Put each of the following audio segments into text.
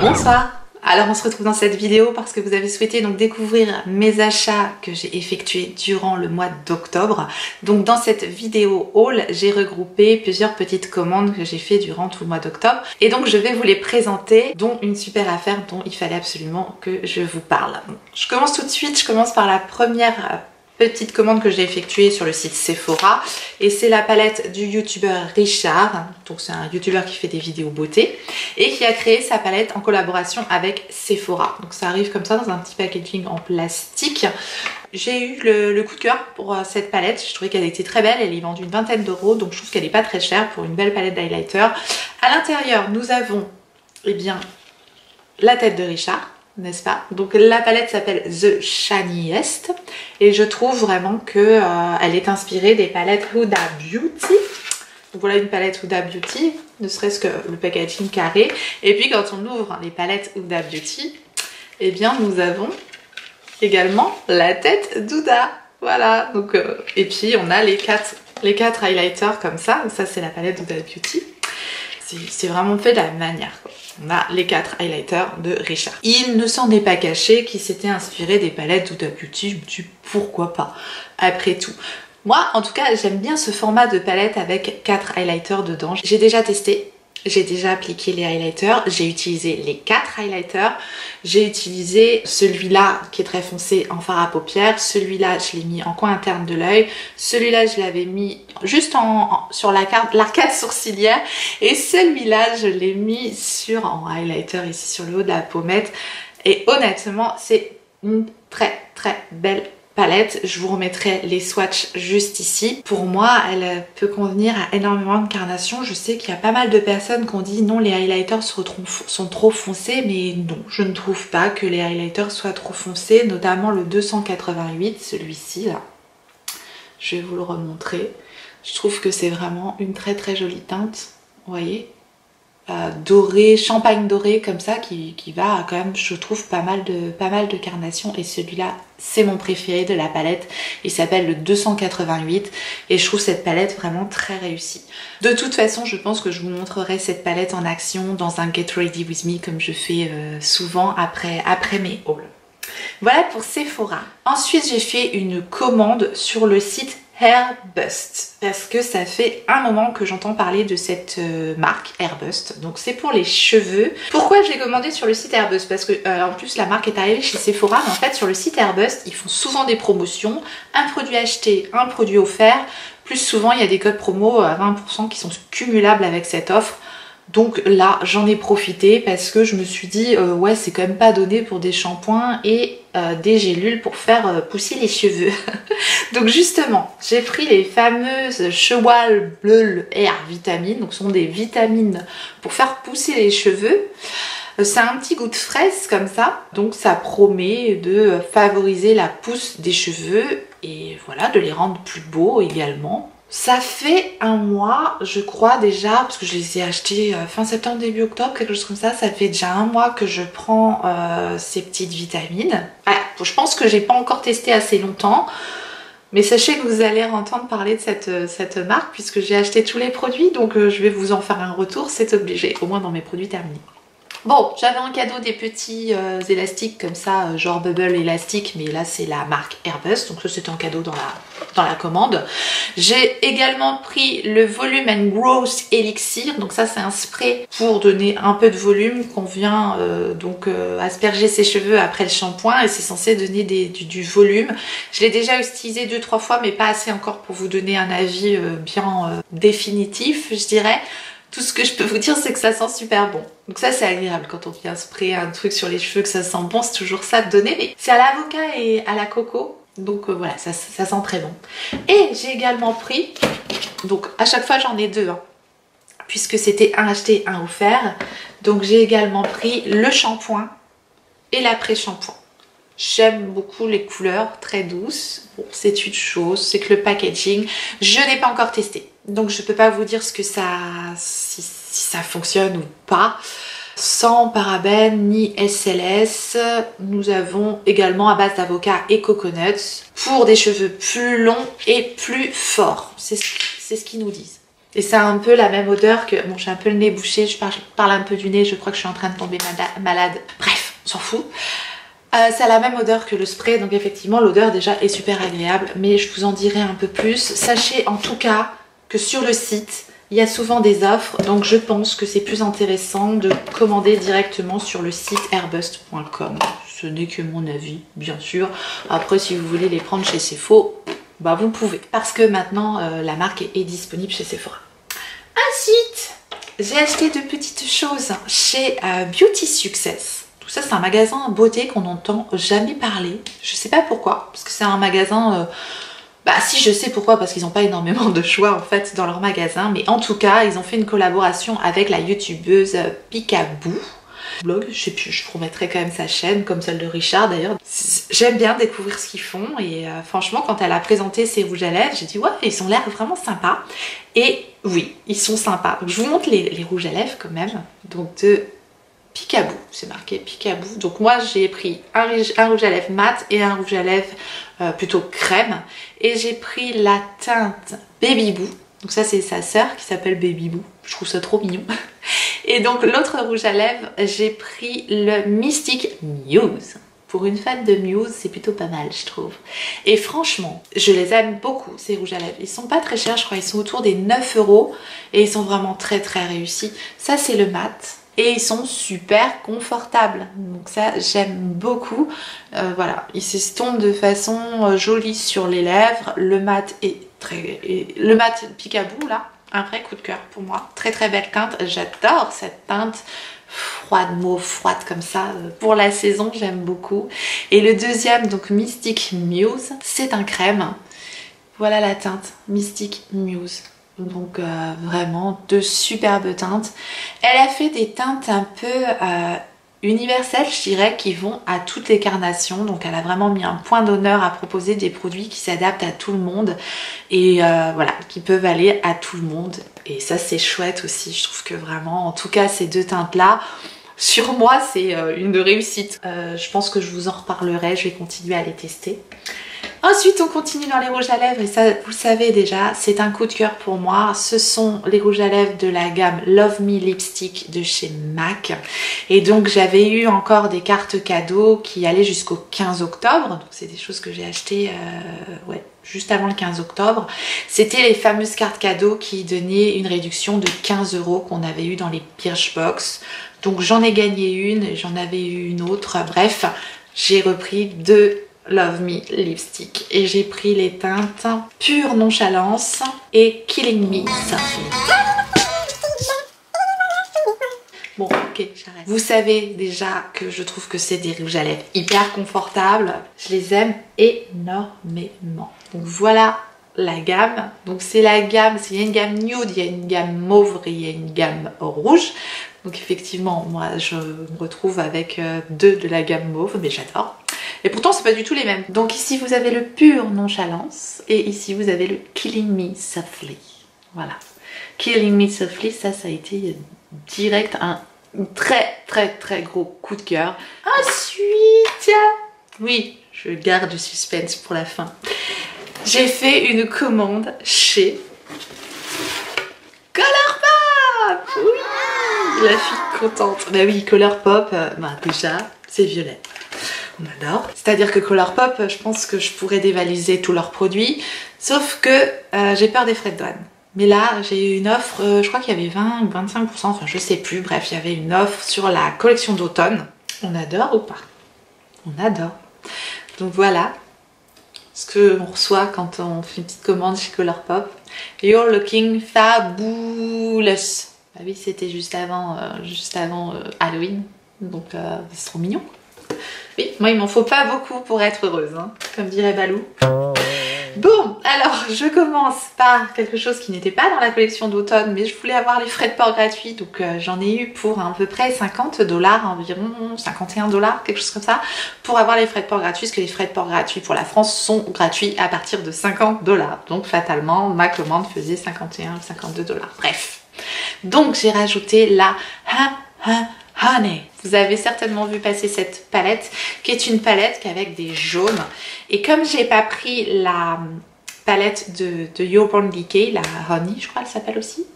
Bonsoir. Alors on se retrouve dans cette vidéo parce que vous avez souhaité donc découvrir mes achats que j'ai effectués durant le mois d'octobre. Donc dans cette vidéo haul, j'ai regroupé plusieurs petites commandes que j'ai fait durant tout le mois d'octobre. Et donc je vais vous les présenter, dont une super affaire dont il fallait absolument que je vous parle. Je commence tout de suite, je commence par la première petite commande que j'ai effectuée sur le site Sephora, et c'est la palette du youtubeur Richard. Donc c'est un youtubeur qui fait des vidéos beauté et qui a créé sa palette en collaboration avec Sephora. Donc ça arrive comme ça dans un petit packaging en plastique. J'ai eu le coup de cœur pour cette palette, je trouvais qu'elle était très belle, elle est vendue une vingtaine d'euros, donc je trouve qu'elle n'est pas très chère pour une belle palette d'highlighter. À l'intérieur nous avons bien la tête de Richard, n'est-ce pas? Donc la palette s'appelle The Shiniest et je trouve vraiment que elle est inspirée des palettes Huda Beauty. Donc voilà une palette Huda Beauty, ne serait-ce que le packaging carré. Et puis quand on ouvre les palettes Huda Beauty, eh bien nous avons également la tête d'Huda. Voilà, donc et puis on a les quatre highlighters comme ça. Donc ça c'est la palette Huda Beauty. C'est vraiment fait de la même manière, quoi. On a les 4 highlighters de Richard. Il ne s'en est pas caché qu'il s'était inspiré des palettes Huda Beauty. Je me dis pourquoi pas, après tout. Moi en tout cas j'aime bien ce format de palette avec 4 highlighters dedans. J'ai déjà testé, j'ai déjà appliqué les highlighters, j'ai utilisé les 4 highlighters. J'ai utilisé celui-là qui est très foncé en fard à paupières, celui-là je l'ai mis en coin interne de l'œil, celui-là je l'avais mis juste sur l'arcade sourcilière, et celui-là je l'ai mis en highlighter ici sur le haut de la pommette. Et honnêtement c'est une très belle palette. Je vous remettrai les swatchs juste ici. Pour moi elle peut convenir à énormément de carnations. Je sais qu'il y a pas mal de personnes qui ont dit non, les highlighters sont trop foncés, mais non, je ne trouve pas que les highlighters soient trop foncés, notamment le 288, celui-ci là. Je vais vous le remontrer. Je trouve que c'est vraiment une très jolie teinte, vous voyez, doré, champagne doré comme ça, qui va quand même, je trouve, pas mal de carnations. Et celui-là c'est mon préféré de la palette, il s'appelle le 288 et je trouve cette palette vraiment très réussie. De toute façon je pense que je vous montrerai cette palette en action dans un Get Ready With Me comme je fais souvent après mes hauls. Voilà pour Sephora. Ensuite j'ai fait une commande sur le site Airbust parce que ça fait un moment que j'entends parler de cette marque Airbust. Donc c'est pour les cheveux. Pourquoi j'ai commandé sur le site Airbust? Parce que en plus la marque est arrivée chez Sephora, mais en fait sur le site Airbust ils font souvent des promotions, un produit acheté, un produit offert. Plus souvent il y a des codes promo à 20% qui sont cumulables avec cette offre. Donc là j'en ai profité parce que je me suis dit ouais, c'est quand même pas donné pour des shampoings et des gélules pour faire pousser les cheveux. Donc justement j'ai pris les fameuses Chewal Bleu Air vitamines. Donc ce sont des vitamines pour faire pousser les cheveux. C'est un petit goût de fraise comme ça, donc ça promet de favoriser la pousse des cheveux et voilà, de les rendre plus beaux également. Ça fait un mois, je crois déjà, parce que je les ai achetés fin septembre, début octobre, quelque chose comme ça. Ça fait déjà un mois que je prends ces petites vitamines. Je pense que j'ai pas encore testé assez longtemps, mais sachez que vous allez entendre parler de cette marque puisque j'ai acheté tous les produits, donc je vais vous en faire un retour, c'est obligé, au moins dans mes produits terminés. Bon, j'avais en cadeau des petits élastiques comme ça, genre bubble élastique, mais là c'est la marque Airbust, donc ça c'était en cadeau dans la commande. J'ai également pris le Volume and Growth Elixir, donc ça c'est un spray pour donner un peu de volume qu'on vient asperger ses cheveux après le shampoing, et c'est censé donner du volume. Je l'ai déjà utilisé 2-3 fois, mais pas assez encore pour vous donner un avis bien définitif, je dirais. Tout ce que je peux vous dire c'est que ça sent super bon. Donc ça c'est agréable quand on vient sprayer un truc sur les cheveux que ça sent bon, c'est toujours ça de donner. Mais c'est à l'avocat et à la coco. Donc voilà, ça sent très bon. Et j'ai également pris, donc à chaque fois j'en ai deux, hein, puisque c'était un acheté, un offert. Donc j'ai également pris le shampoing et l'après-shampoing. J'aime beaucoup les couleurs très douces. Bon, c'est une chose, c'est que le packaging, je n'ai pas encore testé. Donc je peux pas vous dire si ça fonctionne ou pas. Sans parabènes ni SLS. Nous avons également à base d'avocat et coconuts pour des cheveux plus longs et plus forts. C'est ce qu'ils nous disent. Et ça a un peu la même odeur que... Bon, j'ai un peu le nez bouché, je parle un peu du nez, je crois que je suis en train de tomber malade. Bref, on s'en fout. Ça a la même odeur que le spray, donc effectivement l'odeur déjà est super agréable, mais je vous en dirai un peu plus. Sachez en tout cas que sur le site, il y a souvent des offres, donc je pense que c'est plus intéressant de commander directement sur le site airbust.com. Ce n'est que mon avis, bien sûr. Après, si vous voulez les prendre chez Sephora, bah vous pouvez. Parce que maintenant, la marque est disponible chez Sephora. Ensuite, j'ai acheté de petites choses chez Beauty Success. Tout ça, c'est un magasin beauté qu'on n'entend jamais parler. Je sais pas pourquoi, parce que c'est un magasin... Bah si, je sais pourquoi, parce qu'ils n'ont pas énormément de choix en fait dans leur magasin. Mais en tout cas, ils ont fait une collaboration avec la youtubeuse Peekaboo. Blog, je sais plus, je vous remettrai quand même sa chaîne, comme celle de Richard d'ailleurs. J'aime bien découvrir ce qu'ils font et franchement, quand elle a présenté ses rouges à lèvres, j'ai dit ouais, ils ont l'air vraiment sympas. Et oui, ils sont sympas. Donc je vous montre les rouges à lèvres quand même. Donc de Peekaboo, c'est marqué Peekaboo. Donc moi j'ai pris un rouge à lèvres mat et un rouge à lèvres plutôt crème. Et j'ai pris la teinte Baby Boo. Donc ça c'est sa sœur qui s'appelle Baby Boo. Je trouve ça trop mignon. Et donc l'autre rouge à lèvres, j'ai pris le Mystic Muse. Pour une fan de Muse, c'est plutôt pas mal, je trouve. Et franchement, je les aime beaucoup, ces rouges à lèvres. Ils sont pas très chers, je crois, ils sont autour des 9 € et ils sont vraiment très très réussis. Ça, c'est le mat. Et ils sont super confortables. Donc ça, j'aime beaucoup. Voilà, ils s'estompent de façon jolie sur les lèvres. Le mat est très... Le mat Peekaboo, là, un vrai coup de cœur pour moi. Très très belle teinte. J'adore cette teinte froide, mauve, froide comme ça. Pour la saison, j'aime beaucoup. Et le deuxième, donc Mystic Muse, c'est un crème. Voilà la teinte Mystic Muse. Donc vraiment de superbes teintes. Elle a fait des teintes un peu universelles, je dirais, qui vont à toutes les carnations. Donc elle a vraiment mis un point d'honneur à proposer des produits qui s'adaptent à tout le monde et voilà, qui peuvent aller à tout le monde. Et ça c'est chouette aussi, je trouve que vraiment, en tout cas ces deux teintes là, sur moi c'est une réussite. Je pense que je vous en reparlerai, je vais continuer à les tester. Ensuite, on continue dans les rouges à lèvres et ça, vous le savez déjà, c'est un coup de cœur pour moi. Ce sont les rouges à lèvres de la gamme Love Me Lipstick de chez MAC. Et donc, j'avais eu encore des cartes cadeaux qui allaient jusqu'au 15 octobre. Donc, c'est des choses que j'ai achetées ouais, juste avant le 15 octobre. C'était les fameuses cartes cadeaux qui donnaient une réduction de 15 € qu'on avait eu dans les Birchbox. Donc, j'en ai gagné une et j'en avais eu une autre. Bref, j'ai repris deux Love Me Lipstick et j'ai pris les teintes Pure Nonchalance et Killing Me Softly. Bon, ok, j'arrête. Vous savez déjà que je trouve que c'est des rouges à lèvres hyper confortables. Je les aime énormément. Donc voilà la gamme. Donc c'est la gamme, il y a une gamme nude, il y a une gamme mauve et il y a une gamme rouge. Donc effectivement, moi je me retrouve avec deux de la gamme mauve, mais j'adore. Et pourtant c'est pas du tout les mêmes. Donc ici vous avez le Pure Nonchalance et ici vous avez le Killing Me Softly. Voilà. Killing Me Softly, ça a été direct un très gros coup de cœur. Ensuite, oui, je garde le suspense pour la fin. J'ai fait une commande chez Colourpop. Oui, la fille contente. Bah oui, Colourpop, bah déjà, c'est violet. On adore. C'est-à-dire que Colourpop, je pense que je pourrais dévaliser tous leurs produits, sauf que j'ai peur des frais de douane. Mais là, j'ai eu une offre, je crois qu'il y avait 20 ou 25%, enfin je sais plus, bref, il y avait une offre sur la collection d'automne. On adore ou pas? On adore. Donc voilà ce qu'on reçoit quand on fait une petite commande chez Colourpop. You're looking fabulous. Ah oui, c'était juste avant Halloween, donc c'est trop mignon. Oui, moi il m'en faut pas beaucoup pour être heureuse, hein, comme dirait Balou. Bon, alors je commence par quelque chose qui n'était pas dans la collection d'automne, mais je voulais avoir les frais de port gratuits, donc j'en ai eu pour à peu près 50 $, environ 51 $, quelque chose comme ça, pour avoir les frais de port gratuits, parce que les frais de port gratuits pour la France sont gratuits à partir de 50 $. Donc fatalement, ma commande faisait 51 ou 52 $. Bref, donc j'ai rajouté la Honey. Vous avez certainement vu passer cette palette qui est une palette avec des jaunes, et comme j'ai pas pris la palette de Urban Decay, la Honey je crois elle s'appelle aussi.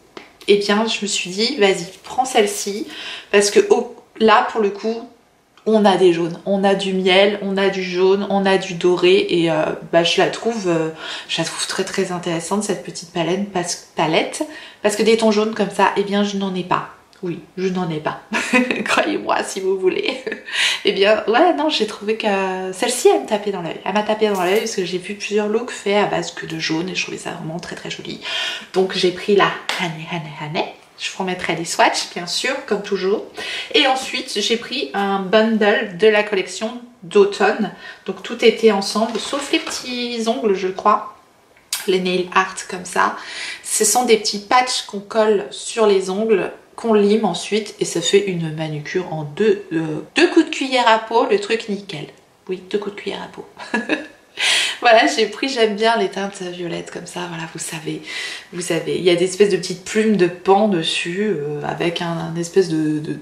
Et bien je me suis dit vas-y prends celle-ci parce que là pour le coup on a des jaunes, on a du miel, on a du jaune, on a du doré et je la trouve très très intéressante cette petite palette parce que des tons jaunes comme ça, eh bien je n'en ai pas. Oui, je n'en ai pas. Croyez-moi si vous voulez. Eh bien, ouais, non, j'ai trouvé que celle-ci, elle me tapait dans l'œil. Elle m'a tapé dans l'œil parce que j'ai vu plusieurs looks faits à base que de jaune et je trouvais ça vraiment très très joli. Donc j'ai pris la Honey. Je vous remettrai les swatchs, bien sûr, comme toujours. Et ensuite, j'ai pris un bundle de la collection d'automne. Donc tout était ensemble, sauf les petits ongles, je crois. Les nail art comme ça. Ce sont des petits patchs qu'on colle sur les ongles, qu'on lime ensuite et ça fait une manucure en deux coups de cuillère à peau, le truc nickel. Oui, 2 coups de cuillère à peau. Voilà, j'aime bien les teintes violettes comme ça, voilà, vous savez, il y a des espèces de petites plumes de pan dessus avec un espèce de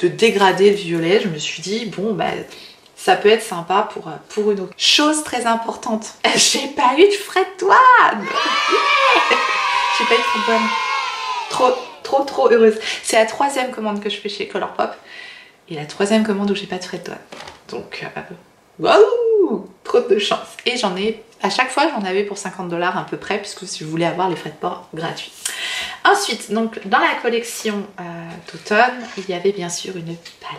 dégradé violet. Je me suis dit, bon, bah, ça peut être sympa pour une autre. Chose très importante, j'ai pas eu de frais de douane. Yeah, j'ai pas eu de frais de douane. Trop heureuse. C'est la 3e commande que je fais chez Colourpop et la 3e commande où j'ai pas de frais de douane. Donc, waouh, trop de chance. Et j'en ai, à chaque fois j'en avais pour 50 $ à peu près puisque je voulais avoir les frais de port gratuits. Ensuite, donc dans la collection d'automne, il y avait bien sûr une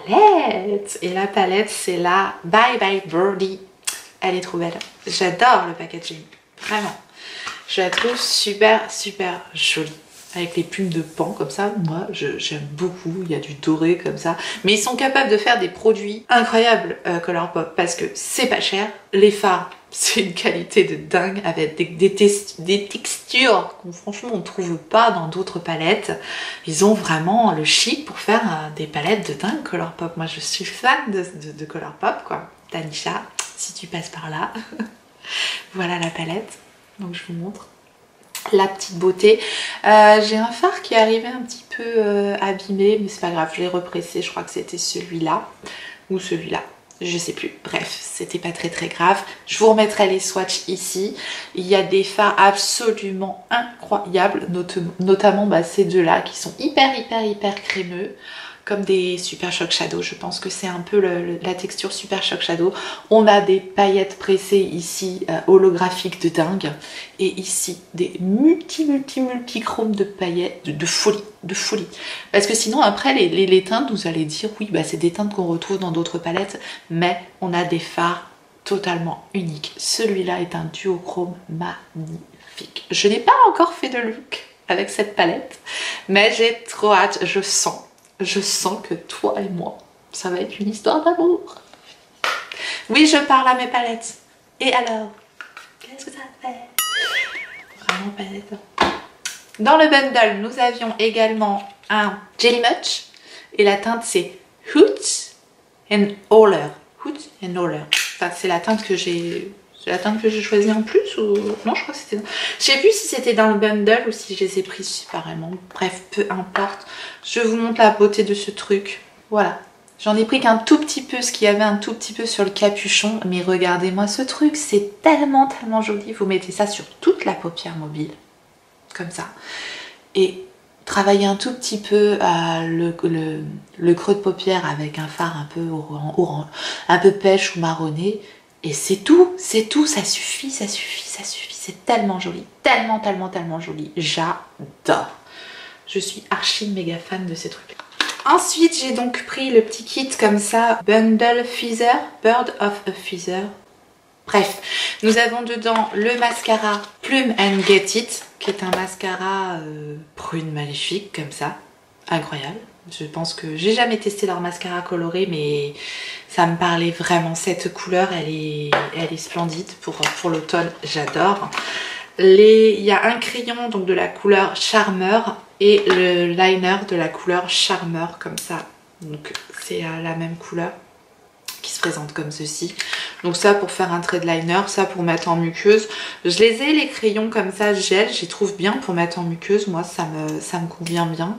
palette. Et la palette, c'est la Bye Bye Birdie. Elle est trop belle. J'adore le packaging. Vraiment. Je la trouve super jolie. Avec les plumes de pan comme ça, moi j'aime beaucoup, il y a du doré comme ça. Mais ils sont capables de faire des produits incroyables Colourpop parce que c'est pas cher. Les fards, c'est une qualité de dingue avec des textures qu'on franchement on trouve pas dans d'autres palettes. Ils ont vraiment le chic pour faire des palettes de dingue Colourpop. Moi je suis fan de Colourpop quoi. Tanisha, si tu passes par là. Voilà la palette, donc je vous montre. La petite beauté. J'ai un fard qui est arrivé un petit peu abîmé, mais c'est pas grave, je l'ai repressé, je crois que c'était celui-là ou celui-là, je sais plus. Bref, c'était pas très grave. Je vous remettrai les swatchs ici. Il y a des fards absolument incroyables, notamment ces deux-là qui sont hyper crémeux. Comme des Super Shock Shadow, je pense que c'est un peu la texture Super Shock Shadow. On a des paillettes pressées ici, holographiques de dingue. Et ici, des multi-chromes de paillettes, de folie. Parce que sinon, après, les teintes, vous allez dire, oui, bah, c'est des teintes qu'on retrouve dans d'autres palettes. Mais on a des fards totalement uniques. Celui-là est un duochrome magnifique. Je n'ai pas encore fait de look avec cette palette. Mais j'ai trop hâte, je sens que toi et moi, ça va être une histoire d'amour. Oui, je parle à mes palettes. Et alors, qu'est-ce que ça fait? Vraiment palette. Dans le bundle, nous avions également un Jelly Much. Et la teinte, c'est Hoot and Holler. Hoot and Holler. Enfin, c'est la teinte que j'ai... C'est la teinte que j'ai choisie en plus ou... Non, je crois que c'était... Je sais plus si c'était dans le bundle ou si je les ai pris séparément. Bref, peu importe. Je vous montre la beauté de ce truc. Voilà. J'en ai pris qu'un tout petit peu, ce qu'il y avait un tout petit peu sur le capuchon. Mais regardez-moi ce truc. C'est tellement joli. Vous mettez ça sur toute la paupière mobile. Comme ça. Et travaillez un tout petit peu le creux de paupière avec un fard un peu orange, un peu pêche ou marronné. Et c'est tout, ça suffit, c'est tellement joli, tellement joli, j'adore. Je suis archi méga fan de ces trucs. Ensuite, j'ai donc pris le petit kit comme ça, Bundle Feather, Bird of a Feather. Bref, nous avons dedans le mascara Plume and Get It, qui est un mascara prune maléfique comme ça, incroyable. Je pense que j'ai jamais testé leur mascara coloré, mais ça me parlait vraiment. Cette couleur, elle est splendide pour l'automne, j'adore. Il y a un crayon donc de la couleur Charmer et le liner de la couleur Charmer comme ça. Donc c'est la même couleur qui se présente comme ceci. Donc ça pour faire un trait de liner, ça pour mettre en muqueuse. Je les ai les crayons comme ça gel, j'y trouve bien pour mettre en muqueuse. Moi ça me convient bien.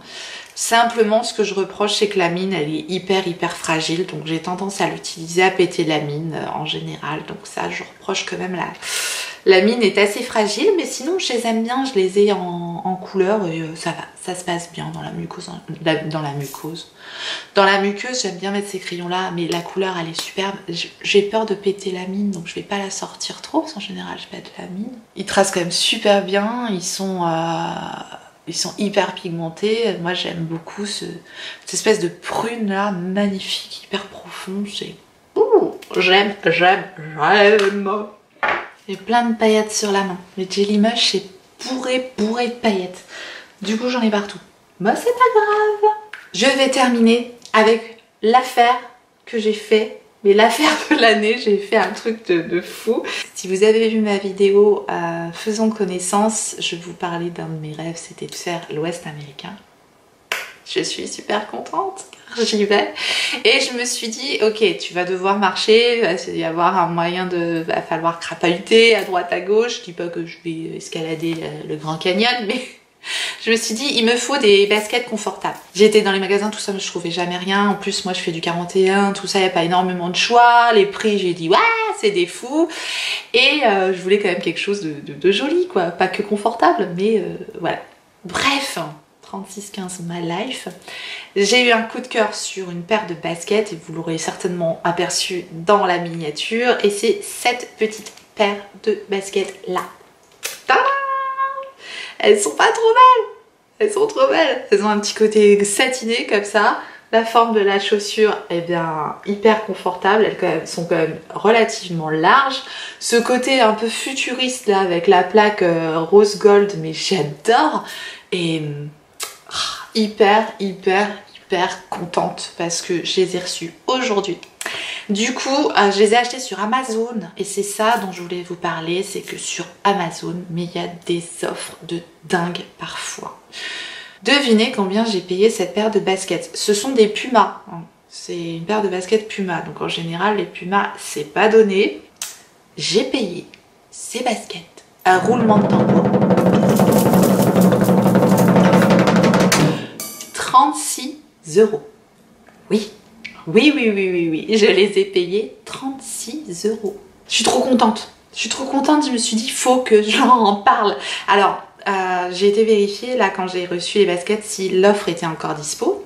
Simplement ce que je reproche c'est que la mine elle est hyper fragile, donc j'ai tendance à l'utiliser à péter la mine en général. Donc ça je reproche quand même La mine est assez fragile, mais sinon je les aime bien, je les ai en couleur et ça va, ça se passe bien dans la muqueuse. Dans la muqueuse, j'aime bien mettre ces crayons là, mais la couleur elle est superbe. J'ai peur de péter la mine, donc je vais pas la sortir trop, parce qu'en général je pète la mine. Ils tracent quand même super bien, ils sont hyper pigmentés. Moi j'aime beaucoup cette espèce de prune là, magnifique, hyper profond. J'aime. J'ai plein de paillettes sur la main. Le Jellymush c'est bourré de paillettes. Du coup j'en ai partout. Bah c'est pas grave. Je vais terminer avec l'affaire que j'ai fait. Mais l'affaire de l'année, j'ai fait un truc de fou. Si vous avez vu ma vidéo Faisons connaissance, je vous parlais d'un de mes rêves, c'était de faire l'Ouest américain. Je suis super contente car j'y vais. Et je me suis dit, ok, tu vas devoir marcher, il va y avoir un moyen va falloir crapahuter à droite à gauche. Je dis pas que je vais escalader le Grand Canyon, mais je me suis dit, il me faut des baskets confortables. J'ai été dans les magasins, tout ça, mais je trouvais jamais rien. En plus, moi, je fais du 41, tout ça, il n'y a pas énormément de choix. Les prix, j'ai dit, ouais, c'est des fous. Et je voulais quand même quelque chose de joli, quoi. Pas que confortable, mais voilà. Bref, 3615 My Life. J'ai eu un coup de cœur sur une paire de baskets, et vous l'aurez certainement aperçu dans la miniature. Et c'est cette petite paire de baskets là. Tadam! Elles sont pas trop belles. Elles sont trop belles. Elles ont un petit côté satiné comme ça. La forme de la chaussure est bien hyper confortable. Elles sont quand même relativement larges. Ce côté un peu futuriste là avec la plaque rose gold, mais j'adore. Et hyper contente parce que je les ai reçues aujourd'hui. Du coup, je les ai achetés sur Amazon et c'est ça dont je voulais vous parler, c'est que sur Amazon, mais il y a des offres de dingue parfois. Devinez combien j'ai payé cette paire de baskets. Ce sont des Puma, hein. C'est une paire de baskets Puma, donc en général les Puma c'est pas donné. J'ai payé ces baskets à roulement de tambour 36 €. Oui. Oui, je les ai payés 36 €. Je suis trop contente. Je me suis dit, faut que j'en parle. Alors, j'ai été vérifier là quand j'ai reçu les baskets si l'offre était encore dispo.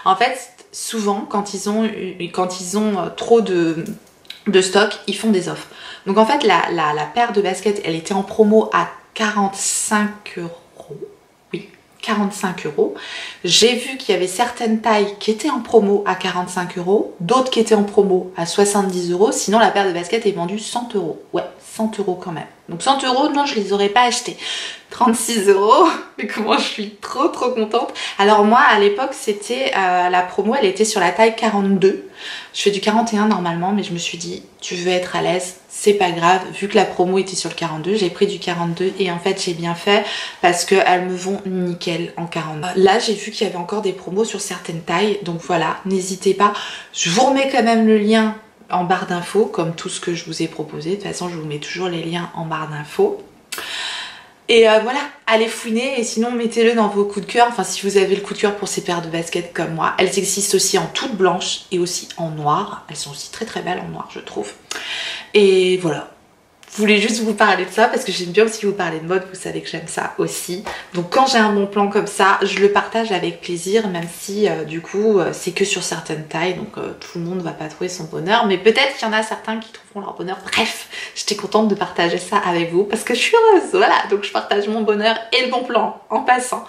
En fait, souvent, quand ils ont trop de stock, ils font des offres. Donc en fait, la paire de baskets, elle était en promo à 45 €. 45 €. J'ai vu qu'il y avait certaines tailles qui étaient en promo à 45 €, d'autres qui étaient en promo à 70 €. Sinon, la paire de baskets est vendue 100 €. Ouais, 100 € quand même. Donc 100 €, non, je les aurais pas achetés. 36 €, mais comment je suis trop contente. Alors moi, à l'époque, c'était la promo, elle était sur la taille 42. Je fais du 41 normalement, mais je me suis dit, tu veux être à l'aise, c'est pas grave. Vu que la promo était sur le 42, j'ai pris du 42 et en fait, j'ai bien fait parce qu'elles me vont nickel en 42. Là, j'ai vu qu'il y avait encore des promos sur certaines tailles, donc voilà, n'hésitez pas. Je vous remets quand même le lien en barre d'infos, comme tout ce que je vous ai proposé. De toute façon, je vous mets toujours les liens en barre d'infos. Et voilà, allez fouiner et sinon mettez-le dans vos coups de cœur. Enfin, si vous avez le coup de cœur pour ces paires de baskets comme moi. Elles existent aussi en toute blanche et aussi en noir. Elles sont aussi très belles en noir, je trouve. Et voilà. Je voulais juste vous parler de ça parce que j'aime bien aussi vous parler de mode, vous savez que j'aime ça aussi. Donc quand j'ai un bon plan comme ça, je le partage avec plaisir, même si du coup c'est que sur certaines tailles, donc tout le monde ne va pas trouver son bonheur, mais peut-être qu'il y en a certains qui trouveront leur bonheur. Bref, j'étais contente de partager ça avec vous parce que je suis heureuse, voilà, donc je partage mon bonheur et le bon plan en passant.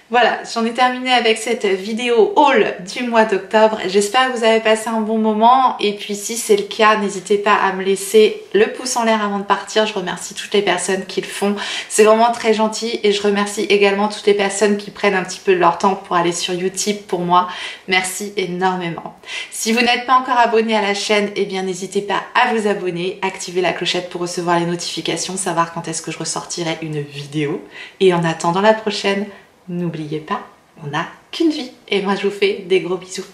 Voilà, j'en ai terminé avec cette vidéo haul du mois d'octobre. J'espère que vous avez passé un bon moment et puis si c'est le cas, n'hésitez pas à me laisser le pouce en l'air avant de partir. Je remercie toutes les personnes qui le font. C'est vraiment très gentil et je remercie également toutes les personnes qui prennent un petit peu de leur temps pour aller sur Utip pour moi. Merci énormément. Si vous n'êtes pas encore abonné à la chaîne, eh bien n'hésitez pas à vous abonner, activer la clochette pour recevoir les notifications, savoir quand est-ce que je ressortirai une vidéo. Et en attendant la prochaine, n'oubliez pas, on n'a qu'une vie. Et moi, je vous fais des gros bisous.